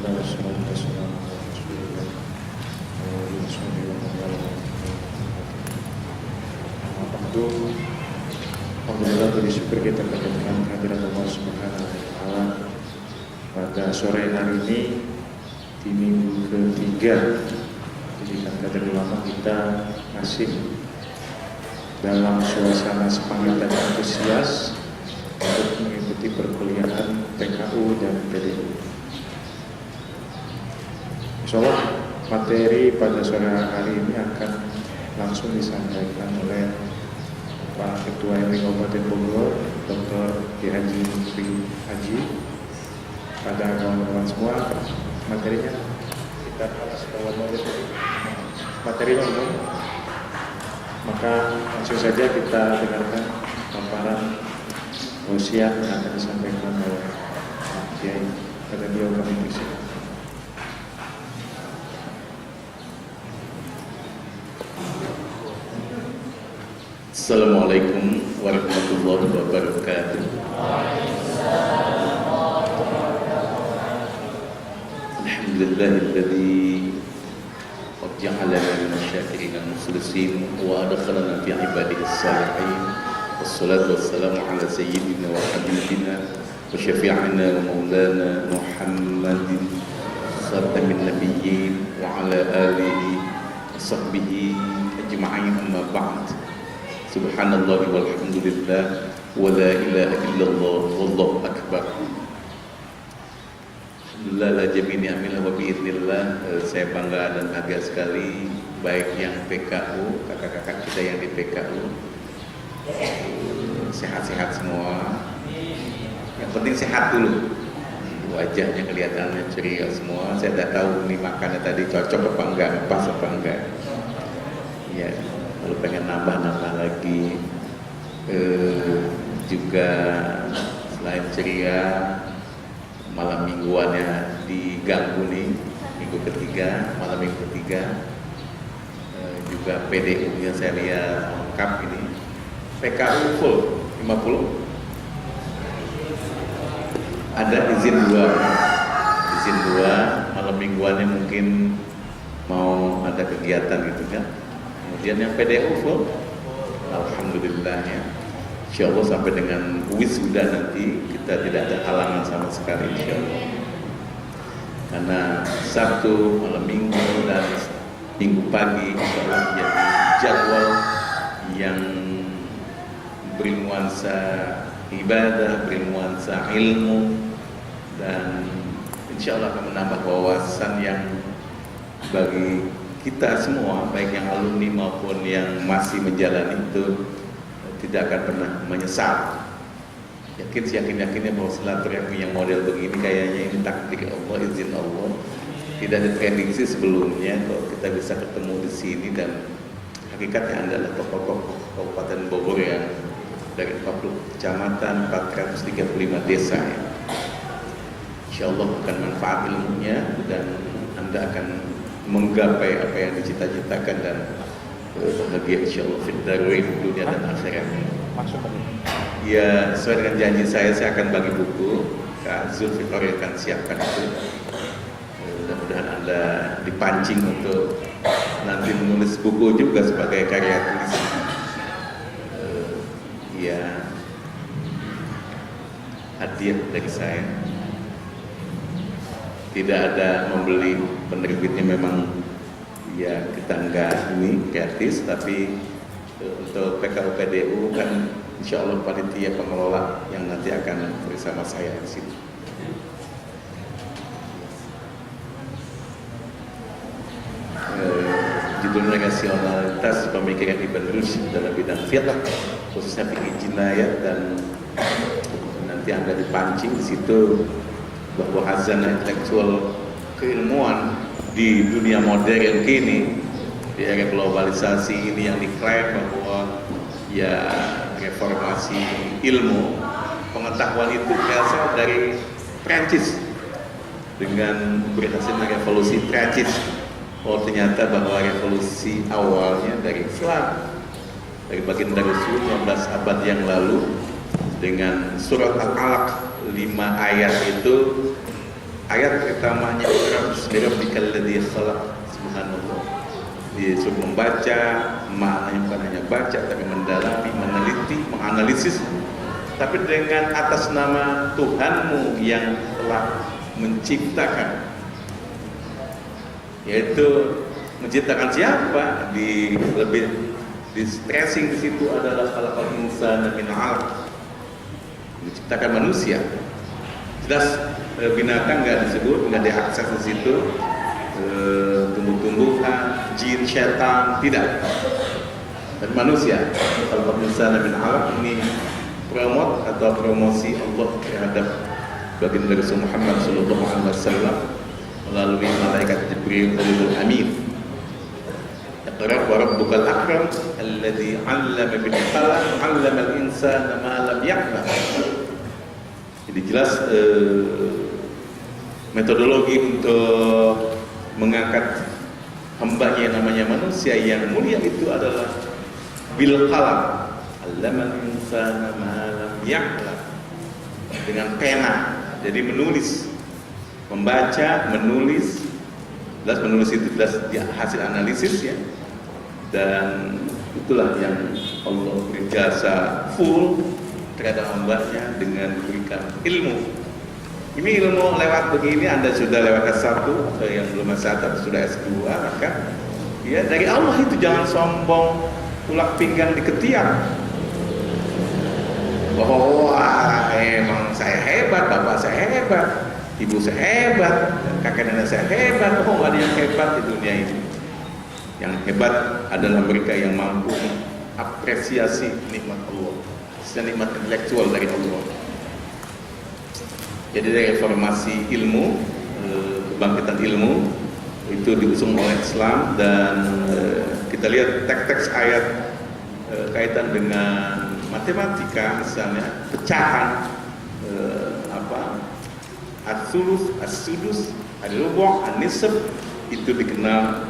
Alhamdulillah wassalatu wassalamu ala Rasulillah wa ala alihi wa tentu alhamdulillah bersyukur kita kepada kehadiran Allah Subhanahu wa taala pada sore hari ini di minggu ketiga pendidikan kader ulama kita masih dalam suasana semangat dan antusias untuk mengikuti perkuliahan PKU dan PDU. Insyaallah materi pada sore hari ini akan langsung disampaikan oleh Pak Ketua RW Kabupaten Bogor, Dr. Ki Haji Lutfi Haji. Pada kawan-kawan semua, materinya kita bahas bahwa materinya umum. Maka langsung saja kita dengarkan paparan wasiat yang akan disampaikan oleh Pak Kiai. Pada beliau kami persilakan. Assalamualaikum warahmatullahi wabarakatuh. Alhamdulillahilladzi qad ja'alana minasy syakirin al-mukhlisin wa adkhalana fi ibadihi as-salihin. Wassalatu wassalamu ala sayyidina wa habibina wa syafi'ina wa maulana Muhammadin khatamin nabiyyin wa ala alihi wa sahbihi ajma'in, amma ba'd. Subhanallah walhamdulillah wa la ilaha illallah wallahu akbar. Alhamdulillah la jami'i amillah wa bi'idnillah. Saya bangga dan bahagia sekali, baik yang PKU, kakak-kakak kita yang di PKU sehat-sehat semua. Yang penting sehat dulu, wajahnya kelihatannya ceria semua. Saya tidak tahu ini makannya tadi cocok apa enggak, pas apa enggak ya. Kalau pengen nambah-nambah lagi, juga selain ceria, malam mingguannya diganggu nih, minggu ketiga, malam minggu ketiga, juga PDU-nya saya lihat lengkap ini, PKU full 50, ada izin dua, malam mingguannya mungkin mau ada kegiatan gitu kan. Kemudian yang PDU full, alhamdulillah ya. Insyaallah sampai dengan wisuda nanti kita tidak ada halangan sama sekali insyaallah. Karena Sabtu, malam Minggu dan Minggu pagi insyaallah menjadi jadwal yang bernuansa ibadah, bernuansa ilmu, dan insyaallah akan menambah wawasan yang bagi kita semua, baik yang alumni maupun yang masih menjalani itu, tidak akan pernah menyesal. Yakin-yakinnya bahwa silaturahmi yang model begini kayaknya ini takdir Allah, izin Allah. Tidak ada prediksi sebelumnya kalau kita bisa ketemu di sini, dan hakikatnya adalah tokoh-tokoh Kabupaten Bogor yang dari 40 kecamatan, 435 desa ya. Insyaallah akan manfaat ilmunya dan Anda akan menggapai apa yang dicita-citakan dan bahagia insyaallah fid dharain, dunia dan akhirat. Ya, sesuai dengan janji saya akan bagi buku. Kak Zulfikar yang akan siapkan itu. Mudah-mudahan Anda dipancing untuk nanti menulis buku juga sebagai karya tulis. Ya, hadiah dari saya. Tidak ada membeli, penerbitnya memang ya kita enggak ini gratis, tapi untuk PKU PDU kan insya Allah panitia pengelola yang nanti akan bersama saya di sini. Judul rasionalitas pemikiran Ibn Rushd dalam bidang fiqh, khususnya fikih jinayat, dan nanti Anda dipancing di situ bahwa hazanah intelektual keilmuan di dunia modern kini, di era globalisasi ini yang diklaim bahwa ya reformasi ilmu pengetahuan itu berasal dari Prancis dengan berhasilnya revolusi Prancis. Oh, ternyata bahwa revolusi awalnya dari Islam, dari baginda Rasul 15 abad yang lalu, dengan surat Al-Alaq 5 ayat itu ayat pertamanya Iqra bismi rabbikal ladzi khalaq, subhanallah. Disuruh membaca, maknanya bukan hanya baca tapi mendalami, meneliti, menganalisis, tapi dengan atas nama Tuhanmu yang telah menciptakan. Yaitu menciptakan siapa? Di stressing di situ adalah khalaqal insana min 'alaq. Menciptakan manusia. Jelas binatang nggak disebut, nggak diakses di situ. Tumbuh-tumbuhan, jin, syaitan, tidak. Dan manusia. Khalaqal insana min 'alaq ini promosi Allah terhadap baginda Rasul Muhammad sallallahu alaihi wasallam melalui malaikat Jibril Ulul Amin. Iqra wa rabbukal akram alladzi 'allama bil qalam 'allama al insana ma lam ya'lam. Jadi jelas metodologi untuk mengangkat hambanya yang namanya manusia yang mulia itu adalah bil qalam 'allama al insana ma lam ya'lam, dengan pena. Jadi menulis, membaca, menulis. Jelas menulis itu jelas hasil analisis ya. Dan itulah yang Allah beri jasa full terhadap hambanya dengan memberikan ilmu. Ini ilmu lewat begini, Anda sudah lewat S1 atau yang belum S1 atau sudah S2, maka ya dari Allah itu, jangan sombong, tulak pinggang di ketiak. Bahwa emang saya hebat, bapak saya hebat, ibu saya hebat, kakek nenek saya hebat. Oh, nggak ada yang hebat di dunia ini. Yang hebat adalah mereka yang mampu apresiasi nikmat Allah, nikmat intelektual dari Allah. Jadi dari reformasi ilmu, kebangkitan ilmu itu diusung oleh Islam. Dan kita lihat teks-teks ayat kaitan dengan matematika, misalnya pecahan as-sulus, as-sudus, al-rubu', an-nisf, itu dikenal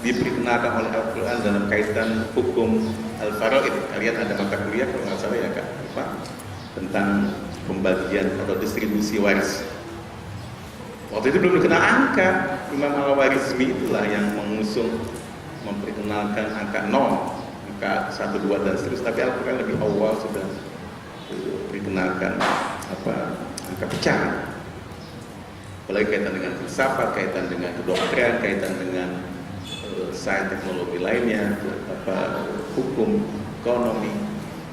diperkenalkan oleh Al-Quran dalam kaitan hukum al-faraid. Kalian ada mata kuliah kalau nggak salah ya Kak, Pak, tentang pembagian atau distribusi waris. Waktu itu belum dikenal angka. Imam Al-Warizmi itulah yang mengusung, memperkenalkan angka 0, angka 1, 2 dan seterusnya. Tapi Al-Quran lebih awal sudah dikenalkan angka pecahan. Apalagi kaitan dengan filsafat, kaitan dengan kedokteran, kaitan dengan sains teknologi lainnya, hukum, ekonomi,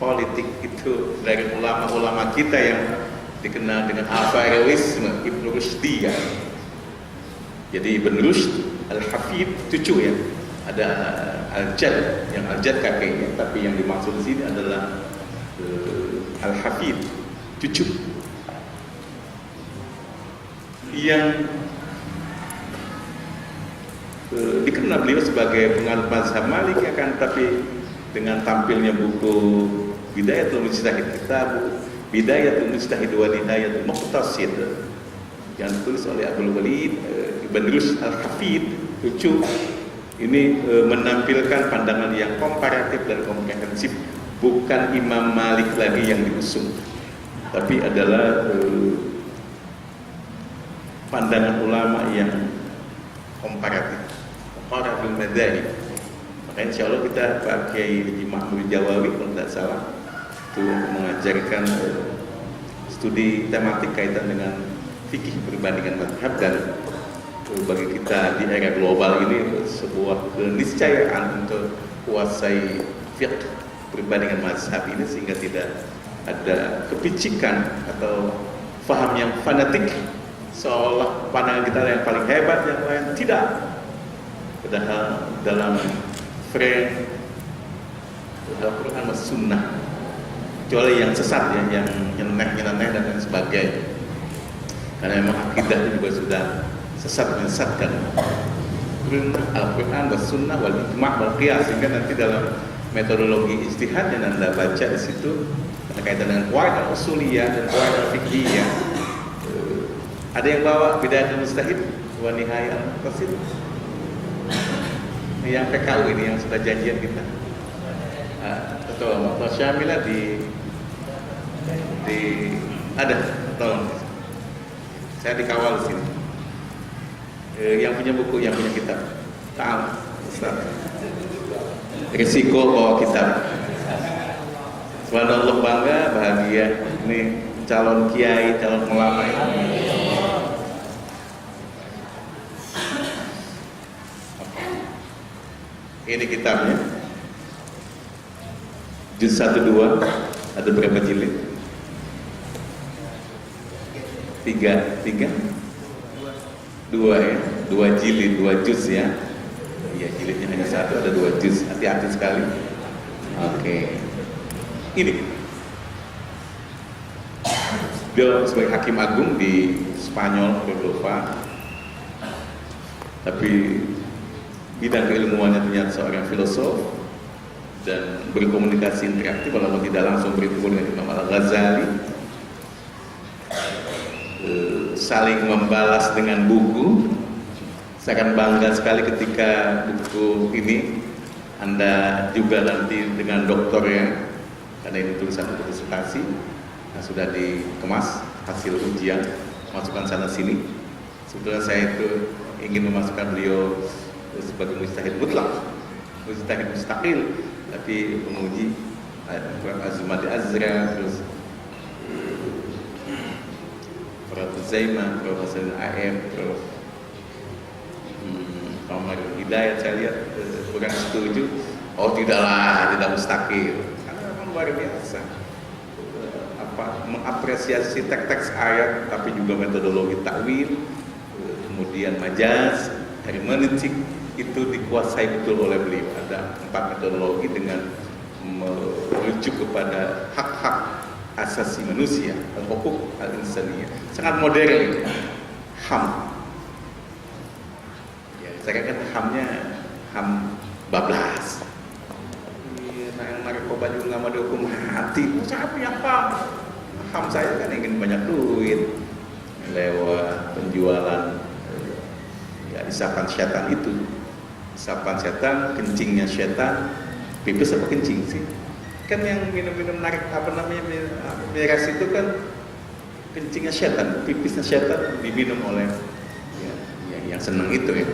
politik, itu dari ulama-ulama kita yang dikenal dengan Al-Farawisme, Ibn Rushdi ya. Jadi Ibn Rushd, Al-Hafid, cucu ya. Ada Al-Jad, yang Al-Jad kakeknya, tapi yang dimaksud di sini adalah Al-Hafid, cucu. Yang dikenal beliau sebagai penganut mazhab Maliki, akan tapi dengan tampilnya buku Bidayatul Mujtahid, Kitab Bidayatul Mujtahid wa Nihayatul Muqtasid yang ditulis oleh Abdul Walid Ibn Rushd Al-Hafid, cucu, ini menampilkan pandangan yang komparatif dan komprehensif. Bukan Imam Malik lagi yang diusung, tapi adalah pandangan ulama yang komparatif, komparatif madzhab. Maka insya Allah kita pakai Haji Mahmud Jawawi kalau tidak salah itu mengajarkan studi tematik kaitan dengan fikih perbandingan mazhab. Dan bagi kita di era global ini sebuah keniscayaan untuk kuasai fiqh perbandingan mazhab ini, sehingga tidak ada kepicikan atau faham yang fanatik seolah pandangan kita yang paling hebat, yang lain tidak. Padahal dalam frame Al-Quran dan Sunnah, kecuali yang sesat ya, yang nyeleneh dan lain sebagainya, karena memang akidahnya juga sudah menyesatkan. Al-Quran dan Sunnah wal ijma' wal qiyas, sehingga nanti dalam metodologi ijtihad yang Anda baca di situ berkaitan dengan qawaid al-usuliyah dan qawaid al-fiqhiyah, ada yang bawa Bidayatul Mujtahid wa Nihayah al-Muqtasid. Ini yang PKU ini yang sudah janjian kita. Atau Waktu Syamilah di ada tolong. Saya dikawal di sini. Yang punya buku, yang punya kitab. Tahu, Ustaz. Risiko bawa kitab. Subhanallah, bangga, bahagia. Ini calon kiai, calon ulama. Ini kitabnya. Juz 1-2 ada berapa jilid? 3 2 ya, 2 jilid, 2 juz ya. Iya, jilidnya hanya 1, ada 2 juz. Hati-hati sekali. Oke. Ini beliau sebagai hakim agung di Spanyol, Córdoba, tapi bidang keilmuannya ternyata seorang filosof dan berkomunikasi interaktif walaupun tidak langsung bertemu dengan Imam Al-Ghazali, saling membalas dengan buku. Saya akan bangga sekali ketika buku ini Anda juga nanti dengan doktornya, karena ini tulisan untuk disertasi, sudah dikemas hasil ujian, masukkan sana sini. Sebetulnya saya itu ingin memasukkan beliau sebagai mujtahid mutlak, mujtahid mustaqil, tapi menguji Prof. Azumati Azra, terus Prof. Zaimah, Prof. Hasan AM, Prof. Muhammad Hidayat, saya lihat kurang setuju. Oh tidaklah, tidak mustaqil, karena memang luar biasa mengapresiasi teks-teks ayat, tapi juga metodologi takwil, kemudian majaz, hermeneutik itu dikuasai betul oleh beliau. Ada 4 metodologi dengan merujuk kepada hak-hak asasi manusia, al-hukuk al-insaniyah, sangat modern. HAM, ya, saya kan HAM-nya HAM bablas. Nah, yang narkoba juga nggak mau dihukum mati. Saya punya HAM saya kan ingin banyak duit lewat penjualan ya isapan setan itu. Isapan setan, kencingnya setan, pipis apa kencing sih? Kan yang minum-minum narik apa namanya miras itu kan kencingnya setan, pipisnya setan diminum oleh yang seneng itu ya.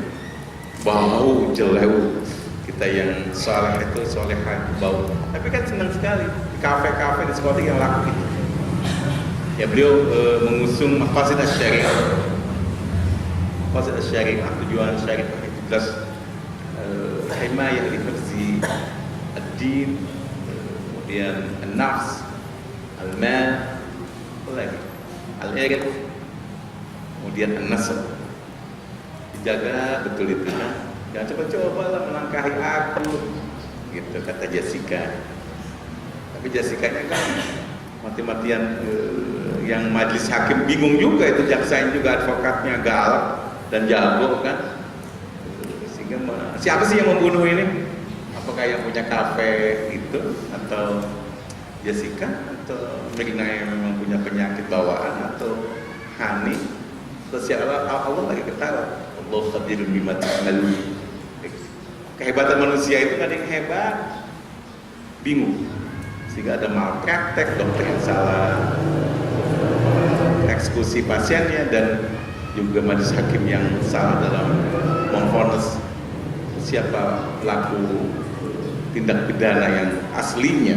Bau jelew. Kita yang soleh itu solehan bau. Tapi kan senang sekali di kafe-kafe, di sekolah yang laku itu. Ya beliau mengusung maqasid asy-syariah. Maqasid asy-syariah, tujuan syariah itu jelas himayah li hifzi ad-din, kemudian an-nafs, al-mal, lagi al-irq, kemudian an-nasab. Dijaga betul itu kan. Jangan coba-coba lah melangkahi aku, gitu kata Jessica. Tapi Jessica-nya kan mati-matian, yang majelis hakim bingung juga, itu jaksain juga advokatnya galak dan jago kan. Sehingga siapa sih yang membunuh ini? Apakah yang punya kafe itu atau Jessica atau Mirna yang memang punya penyakit bawaan atau Hani? Terus Allah lagi ketawa. Allah khabirun bima ta'malun. Kehebatan manusia itu kan yang hebat, bingung, sehingga ada malpraktek, dokter yang salah eksekusi pasiennya, dan juga majelis hakim yang salah dalam memvonis siapa pelaku tindak pidana yang aslinya.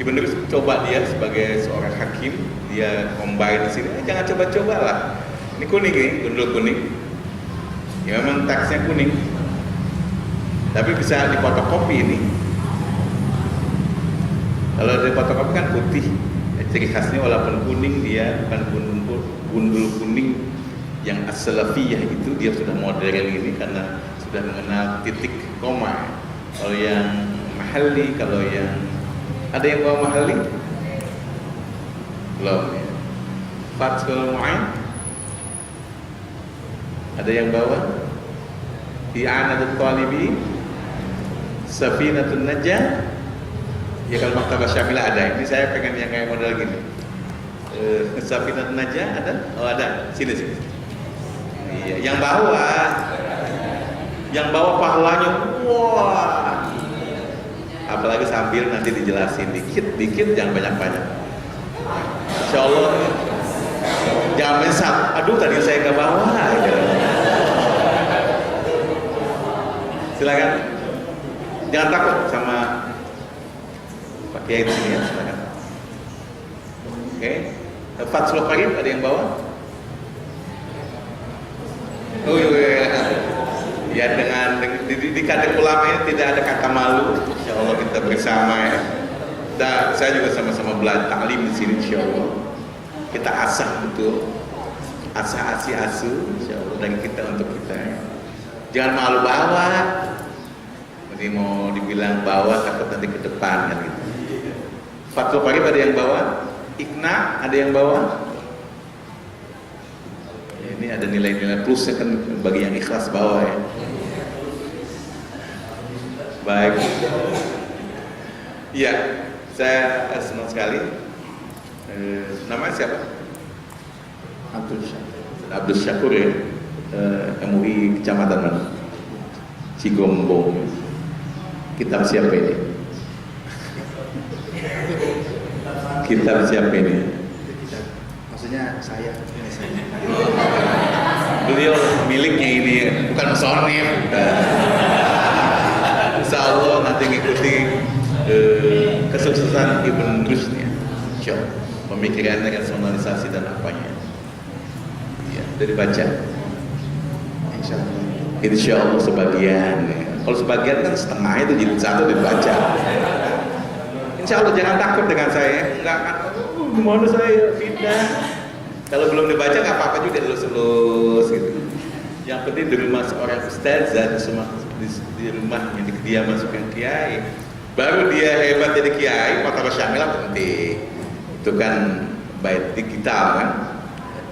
Ibnu coba dia sebagai seorang hakim, dia combine di sini. Jangan coba-coba lah. Ini kuning nih, gundul kuning. Ya memang teksnya kuning, tapi bisa difotokopi ini. Kalau difotokopi kan putih. Ya, ciri khasnya walaupun kuning, dia bukan gundul kuning yang as-salafiyah itu, dia sudah modern ini karena sudah mengenal titik koma. Kalau yang mahalli, kalau yang ada yang bawa mahalli? Belum ya. Fathul Mu'in ada yang bawa? I'anatul Talibi, Safinatun Najah. Ya kalau Maktabah Syamilah ada. Ini saya pengen yang kayak model gini. Safinatun Najah ada? Oh ada. Sini. Iya, yang bawa pahalanya. Wah. Apalagi sambil nanti dijelasin dikit, jangan banyak-banyak. Insyaallah Jangan menyesal, aduh tadi saya nggak bawa gitu. Silakan, jangan takut sama Pak Kiai di sini ya, silakan. Oke, Fathul Qarib ada yang bawa? Oh iya, ya dengan di kadek ulama ini tidak ada kata malu. Insya Allah kita bersama ya. Dan saya juga sama-sama belajar taklim di sini, insya Allah. Kita asah betul, asah asi asu, insya Allah dari kita untuk kita. Ya. Jangan malu bawa. Ini mau dibilang bawa takut nanti ke depan kan gitu. Fathul Qarib ada yang bawa? Ikna ada yang bawa? Ini ada nilai-nilai plusnya kan bagi yang ikhlas bawa ya. Baik. Iya, saya senang sekali. Namanya siapa? Abdul Syakur ya. MUI Kecamatan mana? Cigombo. Kitab siapa ini? Kitab siapa ini? Maksudnya saya. Beliau miliknya ini, bukan musonif. Insya Allah nanti ngikuti kesuksesan Ibn Rushd ya. Insya Allah pemikirannya, rasionalisasi dan apanya. Ya, dari baca. Insya Allah sebagian. Ya. Kalau sebagian kan setengah itu jadi satu dibaca. Insya Allah jangan takut dengan saya. Enggak akan. Gimana saya pindah? Kalau belum dibaca nggak apa-apa juga lulus-lulus gitu. Yang penting di rumah seorang ustazah, di rumahnya di kediaman seorang kiai, baru dia hebat jadi kiai. Fatwa syamilah penting. Itu kan baik digital kan,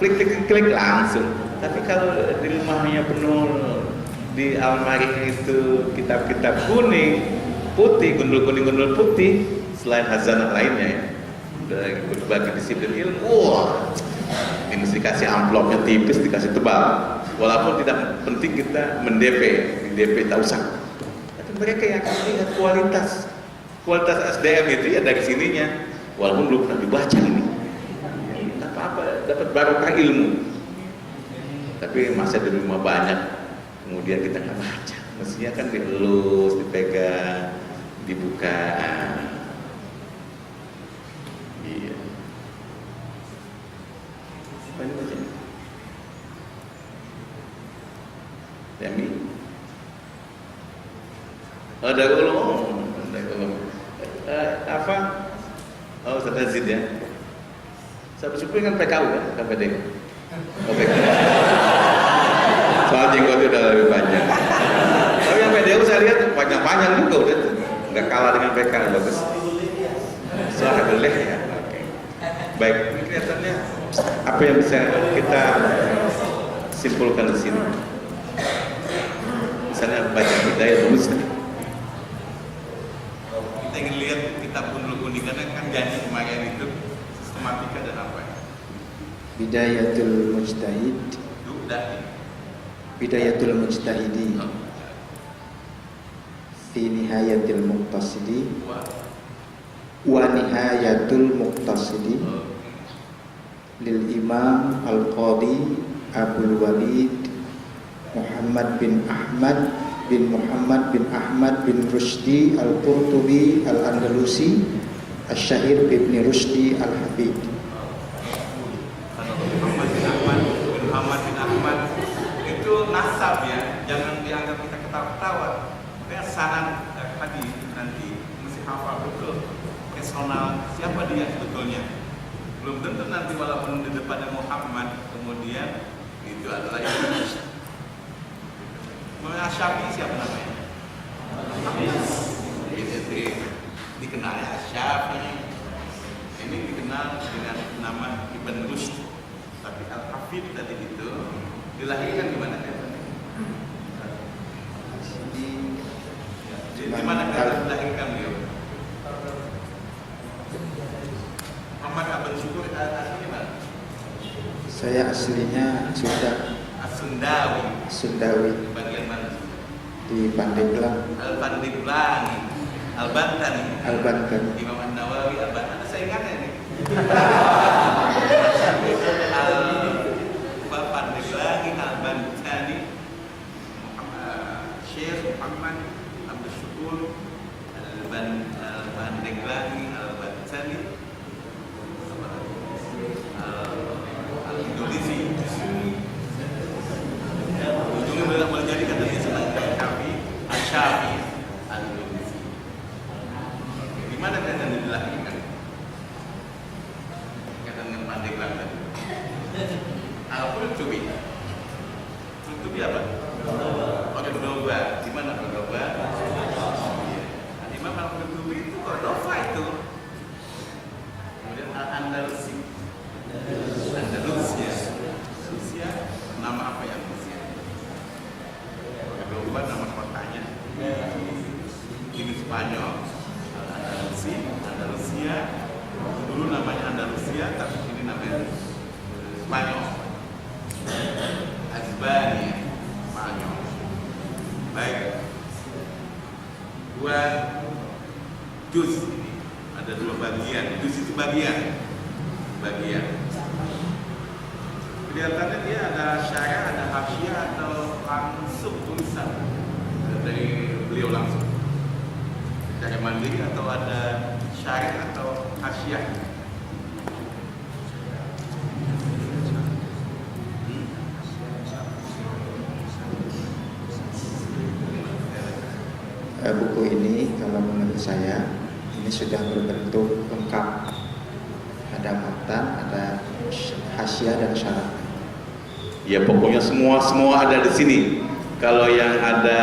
klik langsung. Tapi kalau di rumahnya penuh, di almarinya itu kitab-kitab kuning, putih, gundul kuning, gundul putih, selain hazanah lainnya ya, dari berbagai disiplin ilmu. Wah, ini mesti dikasih amplopnya tipis, dikasih tebal. Walaupun tidak penting kita mendp, di DP tak usah. Tapi mereka yang akan lihat kualitas SDM itu ya dari sininya. Walaupun belum pernah dibaca ini, tak apa-apa, dapat barokah ilmu. Tapi masa di rumah banyak, kemudian kita nggak baca. Mestinya kan dielus, dipegang, dibuka. Iya. Apa ini bacanya? Yami? Oh, dari ulum. Apa? Oh, Ustaz Zid ya. Saya bersyukur kan PKU kan, KPD. Oh, PKU. Soal jenggotnya udah lebih panjang. Tapi yang PDU saya lihat panjang-panjang juga udah tuh. Nggak kalah dengan PKU, bagus. Soal boleh ya. Oke. Baik, ini kelihatannya apa yang bisa kita simpulkan di sini. Misalnya baca Hidayah Mustahid. Kita ingin lihat kitab Gundul Kuning karena kan janji kemarin itu sistematika dan apa ya? Bidayatul Mujtahid. Bidayatul Mujtahidi. Fi Nihayatil Muqtasidi. Wa Nihayatul Muqtasidi. Lil Imam Al-Qadhi Abdul Walid Muhammad bin Ahmad bin Muhammad bin Ahmad bin Rushdi Al-Qurtubi Al-Andalusi Asy-Syahir bin Rushdi Al-Hafid. Muhammad bin Ahmad itu nasab ya, jangan dianggap kita ketawa-ketawa. Makanya sanan tadi nanti mesti hafal betul personal siapa dia sebetulnya. Belum tentu nanti walaupun di depannya Muhammad kemudian itu adalah Ibnu Syafi'i siapa namanya? Ini dikenalnya Syafi'i. Ini dikenal dengan nama Ibn Rushd. Tapi Al-Hafid tadi itu dilahirkan di mana kan? Di mana kan dilahirkan beliau? Muhammad Abdul Syukur aslinya mana? Saya aslinya Sundawi. Sundawi. Bagian mana? Di Pandeglang. Al-Pandeglang, Al-Bantani, Al-Bantani. Imam An-Nawawi, Al-Bantani. Saya ingatnya nih. kan yang dilahirkan. Kaitan dengan Pandeglang tadi. Al-Qurtubi. Qurtubi apa? Cordoba. Di mana Cordoba? Imam Al-Qurtubi itu Cordoba itu. Kemudian Al-Andalusi. Andalusia. Rusia, nama apa yang Rusia? Cordoba nama kotanya. Ini Spanyol. Al-Andalusi, Andalusia. Dulu namanya Andalusia, tapi ini namanya Spanyol. Azbania, Spanyol. Baik. Dua juz ini ada dua bagian. Juz itu bagian. Kelihatannya dia ada syarah, ada hasyiah atau langsung tulisan dari beliau langsung. Secara mandiri atau ada syarah atau hasyiah. Buku ini kalau menurut saya ini sudah berbentuk lengkap. Ada matan, ada hasyiah dan syarah. Ya pokoknya semua ada di sini. Kalau yang ada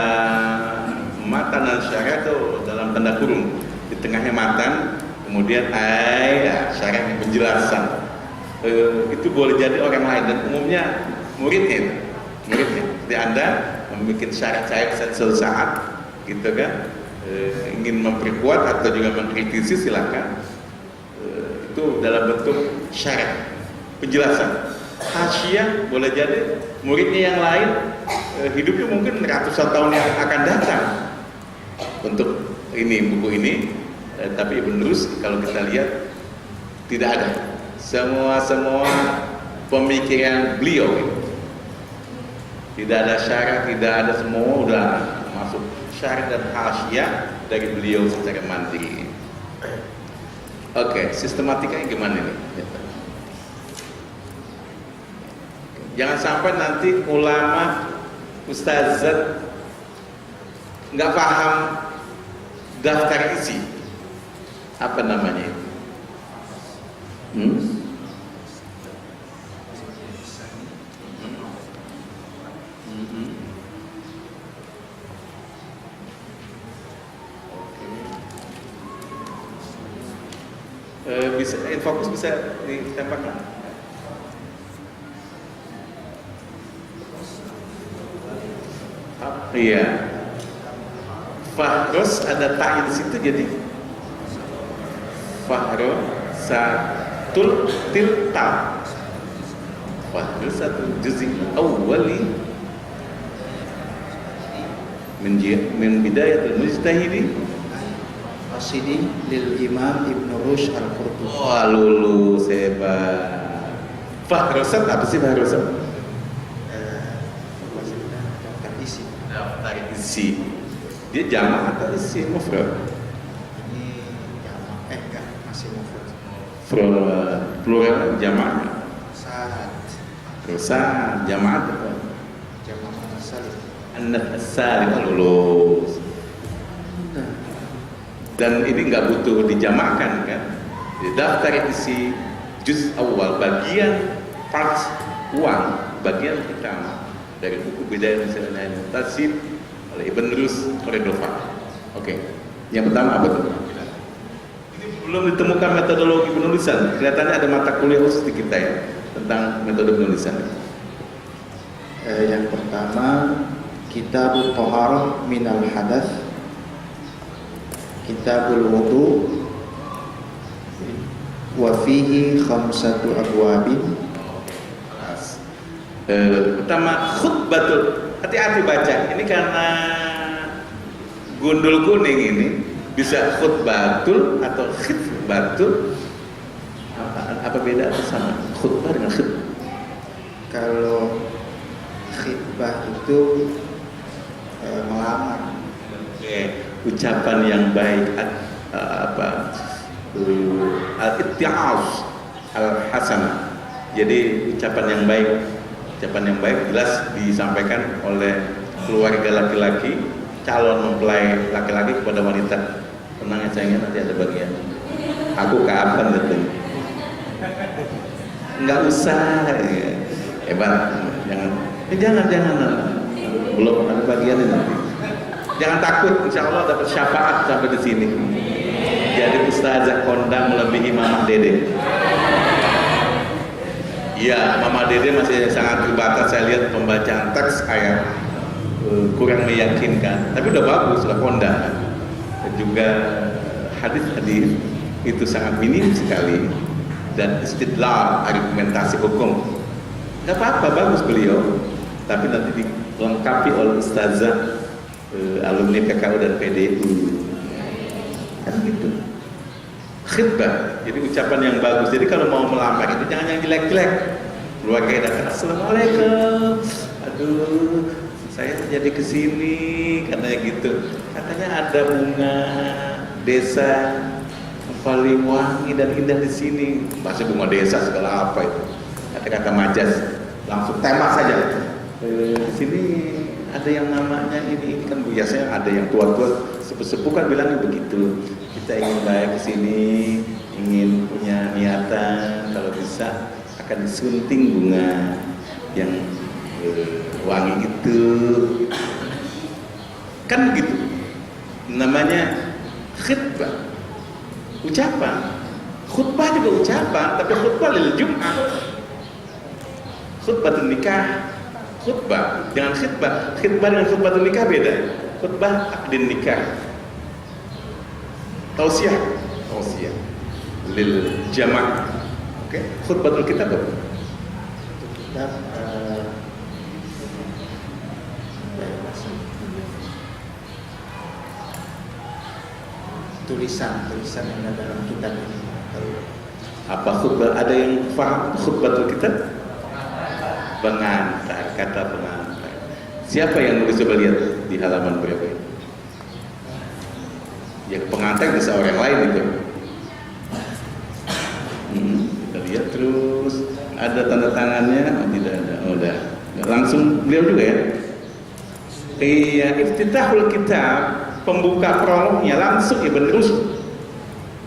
matan dan syarah itu dalam tanda kurung, di tengahnya matan, kemudian syarah penjelasan. Itu boleh jadi orang lain dan umumnya muridnya. Jadi Anda membuat syarah saya suatu saat, gitu kan, ingin memperkuat atau juga mengkritisi silakan. Itu dalam bentuk syarah penjelasan. Hasyiah boleh jadi muridnya yang lain hidupnya mungkin ratusan tahun yang akan datang untuk ini buku ini, tapi Ibn Rus kalau kita lihat tidak ada semua pemikiran beliau tidak ada syarah, tidak ada, semua udah masuk syarah dan hasyiah dari beliau secara mandiri. Oke, sistematikanya gimana nih? Jangan sampai nanti ulama, ustazat nggak paham daftar isi. Apa namanya? Bisa Infokus bisa ditembakkan. Iya. Fahros ada ta'in di situ jadi Fahrosatul tilta. Fahrosatul juz'i awwali min bidayatul mujtahidi Qasidi lil Imam Ibn Rushd Al-Qurtubi. Wah, lulus hebat. Fahrosat apa sih fahrosat? Daftar isi. Daftar isi. Dia jamak atau isi mufrad? Ini jamak, enggak, masih mufrad. Plural jamak. Saat Rosat jamak apa? jamak salim. An-Nasalim lulus. Dan ini nggak butuh dijamakkan kan? Di daftar isi juz awal bagian part 1 bagian pertama dari buku Bidayah Misalnya Mutasib oleh Ibn Rus Cordoba. Oke, yang pertama apa tuh? Ini belum ditemukan metodologi penulisan. Kelihatannya ada mata kuliah khusus di kita ya tentang metode penulisan. Yang pertama Kitabut Thaharah minal Hadath, Kitabul Wudu, wa fihi khamsatu abwabin. Pertama khutbatul, hati-hati baca. Ini karena gundul kuning ini bisa khutbatul atau khutbatul. Apa beda atau sama khutbah dengan khutbah? Kalau khitbah itu melamar. Ucapan yang baik, al-itti'az al-hasanah. Jadi ucapan yang baik jelas disampaikan oleh keluarga laki-laki, calon mempelai laki-laki kepada wanita. Tenang ya sayangnya, nanti ada bagian Aku kapan datang? Nggak usah, ya. Hebat. Jangan, belum ada bagiannya nanti. Jangan takut, insya Allah dapat syafaat sampai di sini. Jadi Ustazah kondang melebihi Mama Dede. Iya, Mama Dede masih sangat terbatas. Saya lihat pembacaan teks ayat kurang meyakinkan. Tapi udah bagus, sudah kondang. Dan juga hadis-hadis itu sangat minim sekali. Dan istidlal, argumentasi hukum. Nggak apa-apa, bagus beliau. Tapi nanti dilengkapi oleh Ustazah alumni PKU dan PDU. Kan gitu. Khitbah, jadi ucapan yang bagus. Jadi kalau mau melamar itu jangan yang jelek-jelek. Keluarga datang, assalamualaikum. Aduh, saya jadi kesini katanya gitu. Katanya ada bunga desa paling wangi dan indah di sini. Bahasa bunga desa segala apa itu? Kata-kata majas, langsung tembak saja. Di sini ada yang namanya ini kan biasanya ada yang tua-tua sepuh-sepuh kan bilangnya begitu. Kita ingin baik ke sini, ingin punya niatan kalau bisa akan disunting bunga yang wangi itu. Kan begitu. Namanya khutbah. Ucapan. Khutbah juga ucapan, tapi khutbah lil Jum'ah. Khutbatul nikah. Khutbah, jangan khutbah. Khutbah dengan khutbatul nikah beda. Khutbah akdin nikah. Tausiah lil jama'. Oke, khutbatul kitab apa? Kitab tulisan yang ada dalam kitab ini. Apa khutbah? Ada yang paham khutbatul kitab? Pengantar, kata pengantar. Siapa yang nulis, coba lihat di halaman berapa ini? Ya pengantar bisa orang lain itu. Kita lihat terus ada tanda tangannya. Oh, tidak ada. Oh, udah. Langsung beliau juga ya. Iya, iftitahul kitab, pembuka prolognya langsung Ibn Rushd.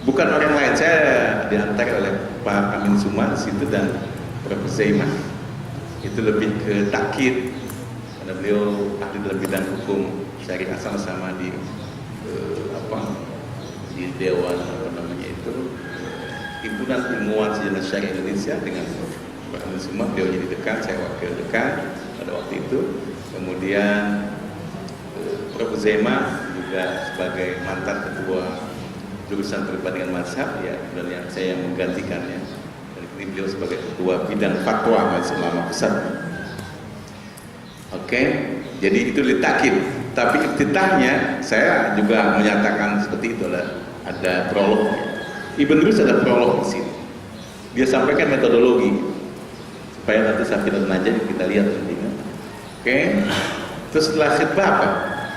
Bukan orang lain. Saya diantar oleh Pak Amin Sumar situ dan Prof. Zaimah. Itu lebih ke takkid karena beliau ahli dalam bidang hukum syariah sama-sama di di dewan itu himpunan ilmuwan sejarah syariah Indonesia dengan Pak Amin Sumar. Beliau jadi dekan, saya wakil dekan pada waktu itu. Kemudian Prof. Zaimah juga sebagai mantan ketua jurusan perbandingan mazhab ya, dan yang saya menggantikannya. Dan ini beliau sebagai ketua bidang fatwa majelis ulama besar. Oke, jadi itu ditakid. Tapi iftitahnya saya juga menyatakan seperti itu lah. Ada prolog. Ibn Rushd ada prolog di sini. Dia sampaikan metodologi supaya nanti Safinatun Najah kita lihat nanti. Oke. Terus setelah khutbah apa?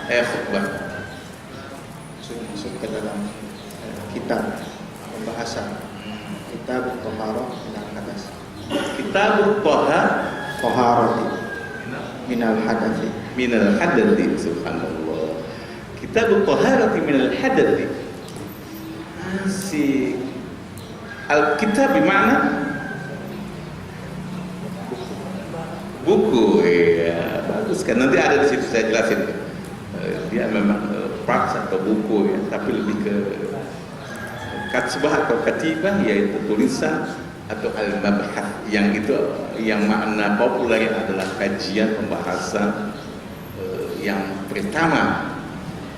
Khutbah. Masuk ke dalam kitab pembahasan kitab Toharoh minal hadas. Kitab Toharoti minal hadasi. Minal hadathi, subhanallah. Kitab Toharoti minal hadathi. Si Alkitab bermakna buku, ya bagus kan. Nanti ada di situ saya jelasin. Dia memang praks atau buku ya, tapi lebih ke katsbah atau katibah, yaitu tulisan atau al-mabhath, yang itu yang makna populer adalah kajian pembahasan yang pertama.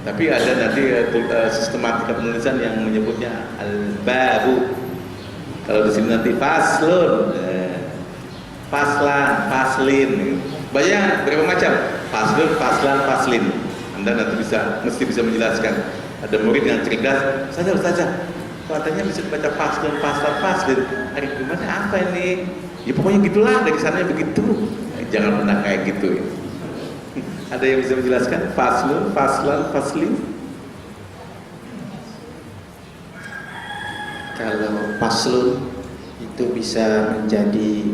Tapi ada nanti sistematika penulisan yang menyebutnya al-babu. Kalau di sini nanti faslun, faslan, faslin. Banyak berapa macam? Faslun, faslan, faslin. Anda nanti mesti bisa menjelaskan. Ada murid yang cerdas, Ustazah, katanya bisa baca faslun, faslan, faslin. Hari gimana apa ini? Ya pokoknya gitulah, dari sananya begitu. Jangan pernah kayak gitu ya. Ada yang bisa menjelaskan faslun, faslan, faslin? Kalau faslun itu bisa menjadi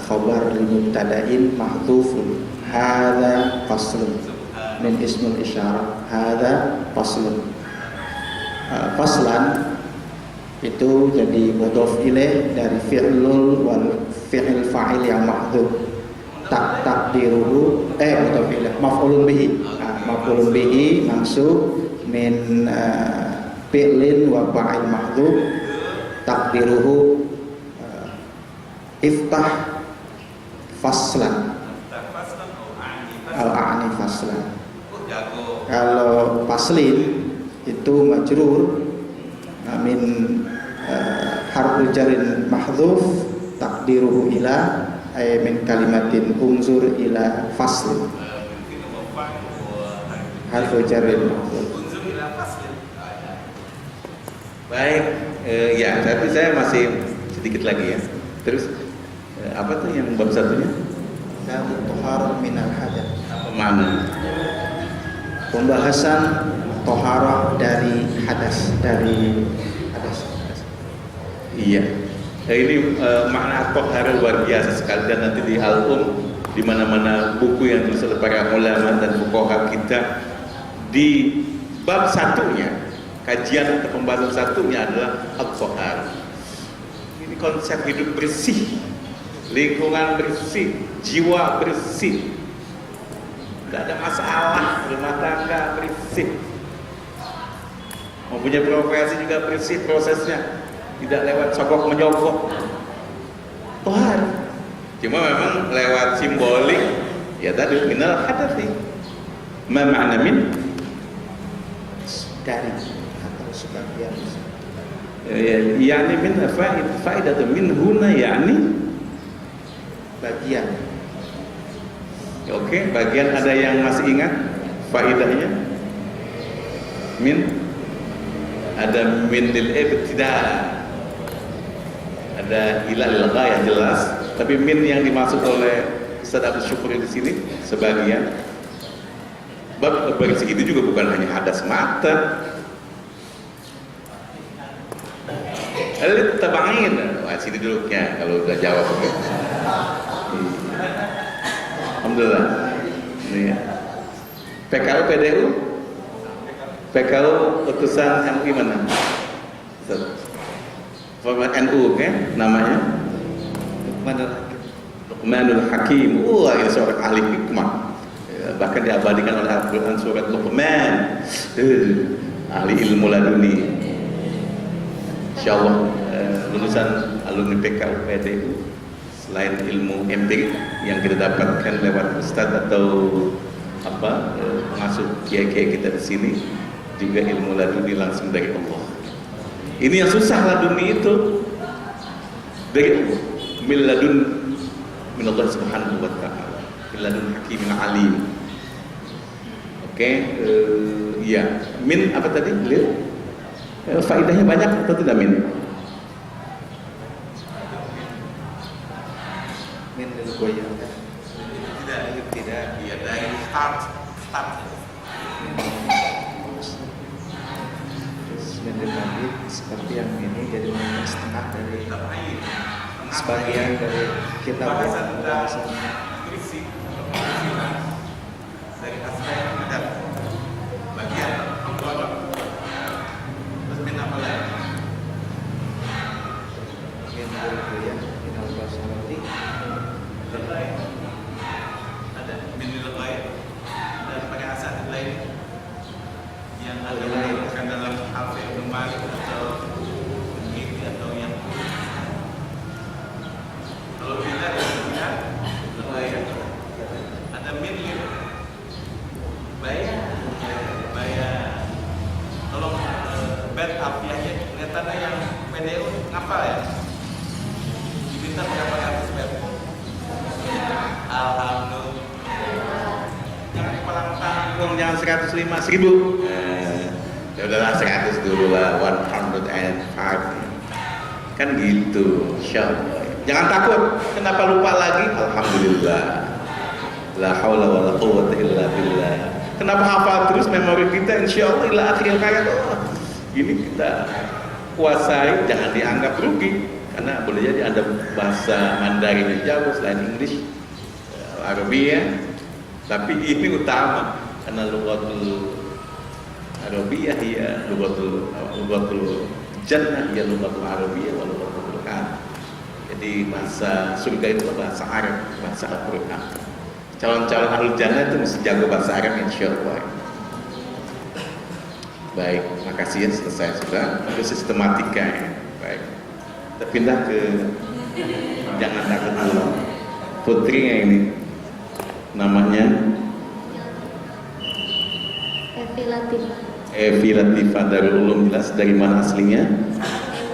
khabar li mubtada'in mahdhufun. Hadza faslun min ismul isyarah. Hadza faslun. Faslan itu jadi mudhof ilaih dari fi'lul wal fi'il fa'il yang mahdhuf. Takdiruhu mudhof ilaih maf'ulun bihi. Maf'ulun bihi mansub min fi'lin wa fa'il mahdhuf. Takdiruhu iftah faslan. Al-a'ni faslan. Kalau faslin itu majrur min harful jarin mahdhuf takdiruhu ila ay min kalimatin unzur ila fasl. Harful jarin mahdhuf. Baik, ya, tapi saya masih sedikit lagi ya. Terus apa tuh yang bab satunya? Babu toharah minal hadath. Apa makna? Pembahasan toharah dari hadas, Iya. Nah, ini makna toharah luar biasa sekali, dan nanti di album di mana-mana buku yang ditulis oleh para ulama dan fuqaha kita di bab satunya, kajian atau pembahasan satunya adalah at-toharah. Ini konsep hidup bersih, lingkungan bersih, jiwa bersih. Tidak ada masalah, rumah tangga bersih, mempunyai profesi juga bersih prosesnya, tidak lewat sogok menyogok. Tohar, cuma memang lewat simbolik, ya tadi minal hadathi. Ma ma'na min? dari atau sebagian. Yani min faidatun min huna, yani Bagian. Oke, bagian ada yang masih ingat faidahnya? Min, ada min lil ibtida, ada ila lil ghayah jelas, tapi min yang dimaksud oleh Ustaz Abdul Syukur di sini sebagian. Bab bersih itu juga bukan hanya hadas mata. Lalu tabangin, wah sini dulu ya kalau udah jawab. Alhamdulillah. Ini ya. PKU PDU, PKU utusan MUI mana? Format NU, okay? Namanya Luqmanul Hakim. Wah, ini seorang ahli hikmah. Bahkan diabadikan oleh Al-Quran surat Luqman. Ahli ilmu laduni. Insyaallah lulusan alumni PKU PDU, selain ilmu empirik yang kita dapatkan lewat ustadz atau pengasuh kiai-kiai kita di sini, juga ilmu laduni langsung dari Allah. Ini yang susah laduni itu dari Allah, min ladun min Allah subhanahu wa ta'ala, min ladun hakimin alim. Oke, ya, min apa tadi? Faidahnya banyak atau tidak min? Min lil goyah. Tidak, iya dari start. Terus min lil mabit seperti yang ini jadi setengah dari sebagian dari kitab pembahasan dari aspek adab bagian terus min apa lagi? min lil goyah min al basarati Ada min lil ghaib dan pada asal lain yang ada bukan dalam hafid kembali atau ini atau yang kalau tidak ada min lil bayar tolong bed apiahnya kelihatannya yang PDU ngapal ya diminta berapa ratus bed. Alhamdulillah. Jangan kepala tanggung, jangan 105.000. Ya udahlah 100 dulu lah, 105. Kan gitu, insyaallah. Jangan takut. Kenapa lupa lagi? Alhamdulillah. La haula wala quwwata illa billah. Kenapa hafal terus memori kita? Insyaallah ila akhir hayat. Ini kita kuasai, jangan dianggap rugi. Karena boleh jadi Anda bahasa Mandarin yang jauh selain English, Arabia, tapi ini utama karena lughatul Arabiyah ya lughatul jannah ya lughatul arabiyyah wa lughatul Qur'an. Jadi bahasa surga itu bahasa Arab, bahasa Al-Qur'an. Calon-calon ahlul jannah itu mesti jago bahasa Arab insyaallah. Baik, makasih ya, selesai sudah. Itu sistematika ya. Baik. Kita pindah ke jangan takut dulu. Putrinya ini namanya Evi Latifah, Evi Latifah Darul Ulum, jelas dari mana aslinya?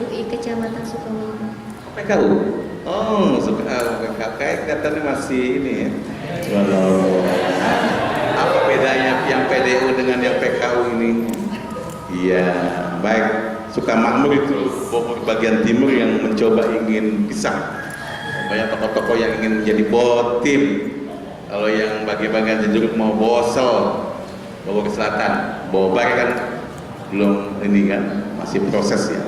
MUI Kecamatan Sukamulya. PKU. Oh, PKU. Kayak katanya masih ini ya. Walau apa bedanya yang PDU dengan yang PKU ini? Iya, baik. Sukamakmur itu Bogor bagian timur yang mencoba ingin pisah. Banyak tokoh-tokoh yang ingin menjadi botim. Kalau yang bagi-bagian jeruk mau bosel, Bogor Selatan, Bobar kan belum ini kan, masih proses ya.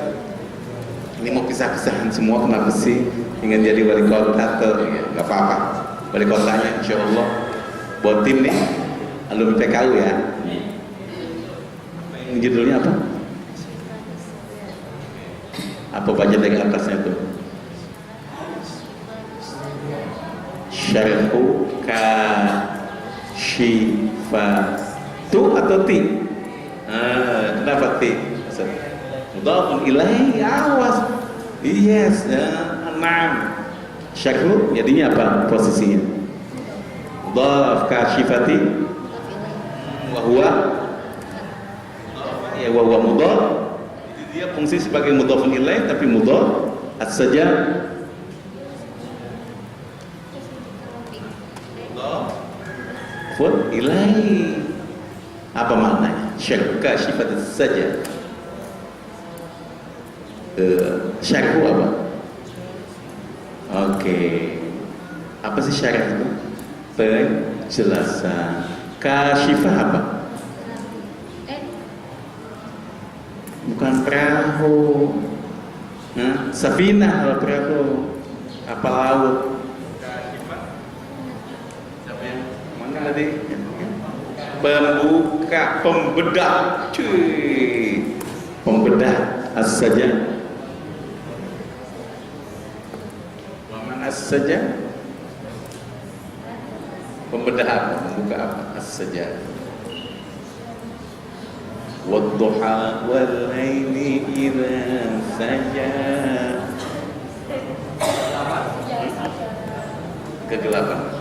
Ini mau pisah-pisahan semua, kenapa sih ingin jadi wali kota atau ya, nggak apa-apa. Wali kotanya insya Allah botim nih, alumni PKU ya. Yang judulnya apa? Apa baca dari atasnya tuh? Syarhu Kashifatu atau ti? Kenapa ti? Mudhafun ilaihi, awas. Yes, enam. Syarhu jadinya apa posisinya? Mudhaf kashifati wa huwa ya wa huwa mudhaf. Dia fungsi sebagai mudhafun ilaih tapi mudhaf as-saja mudhaf ilaih. Apa maknanya? Syarka sifat saja. Syarhu apa? Oke. Apa sih syarah itu? Penjelasan. Kasyifah apa? Bukan perahu. Safinah kalau perahu. Kapal laut. Siapa yang mana tadi? Pembuka, pembedah. Cuy. Pembedah as-saja. Waman as-saja. Pembedah apa? Membuka apa? As-saja. Wadduha wal-laili idza saja. Kegelapan.